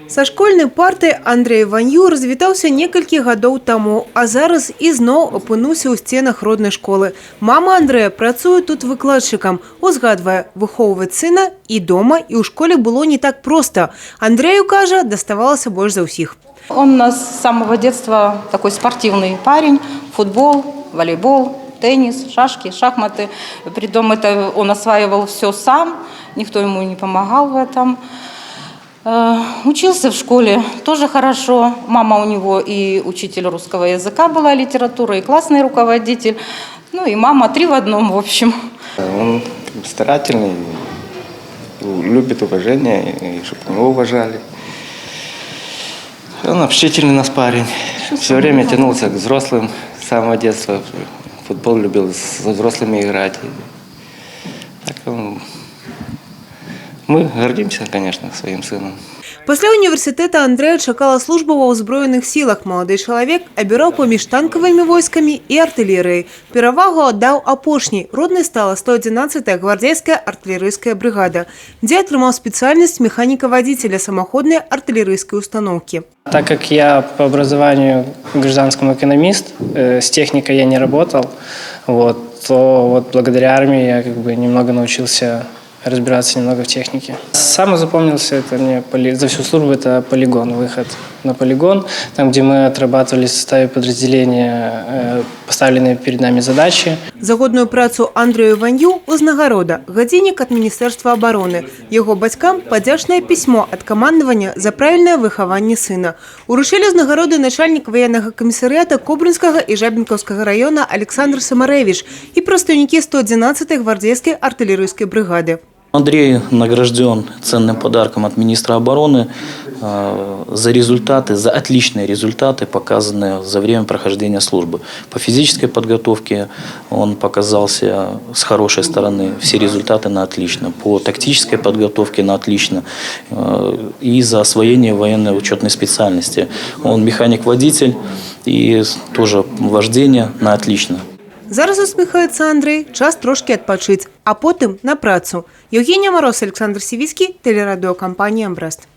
Са школьнай парты Андрей Ванью развітаўся некалькі гадоў таму, а зараз ізноў апынуўся ў сценах роднай школы. Мама Андрэя працуе тут выкладчыкам. Узгадвае, выхоўваць сына і дома, і ў школе было не так проста. Андрею, кажа, даставалася больш за ўсіх. Он у нас с самого детства такой спортивный парень. Футбол, волейбол, теннис, шашки, шахматы. Притом это он осваивал все сам, никто ему не помогал в этом. Учился в школе тоже хорошо. Мама у него и учитель русского языка была, литература, и классный руководитель. Ну и мама, 3 в одном, в общем. Он старательный, любит уважение, и чтобы его уважали. Он общительный у нас парень. Все время тянулся к взрослым с самого детства. Футбол любил с взрослыми играть. Так мы гордимся, конечно, своим сыном. Пасля універсітэта Андрэя чакала служба ва ўзброеных сілах. Малады чалавек абіраў паміж танкавымі войскамі і артылерыяй. Перавагу аддаў апошняй. Роднай стала 111-я гвардейская артиллерийская бригада, дзе атрымаў спецыяльнасць механіка-водителя самоходной артиллерийской установки. Так как я по образованию гражданскому экономист, с техникой я не работал, то благодаря армии я немного научился разбираться немного в технике. Самый запомнился это мне за всю службу это полигон, выход на полигон, там где мы отрабатывали в составе подразделения поставленные перед нами задачи. За годную працу Андрею Ванью узнагарода гадзіннік от Министерства обороны. Его бацькам падзячнае письмо от командования за правильное выхаванне сына. Уручылі узнагароды начальник военного комиссариата Кобрынского и Жабинковского района Александр Самаревич и прадстаўнікі 111-й гвардейской артиллерийской бригады. Андрей награжден ценным подарком от министра обороны за результаты, за отличные результаты, показанные за время прохождения службы. По физической подготовке он показался с хорошей стороны, все результаты на отлично. По тактической подготовке на отлично. И за освоение военной учетной специальности. Он механик-водитель и тоже вождение на отлично. Зараз усміхаецца Андрей, час трошки адпачыць, а потым на працу. Евгения Мороз, Александр Сивицкий, телерадиокомпания «Брест».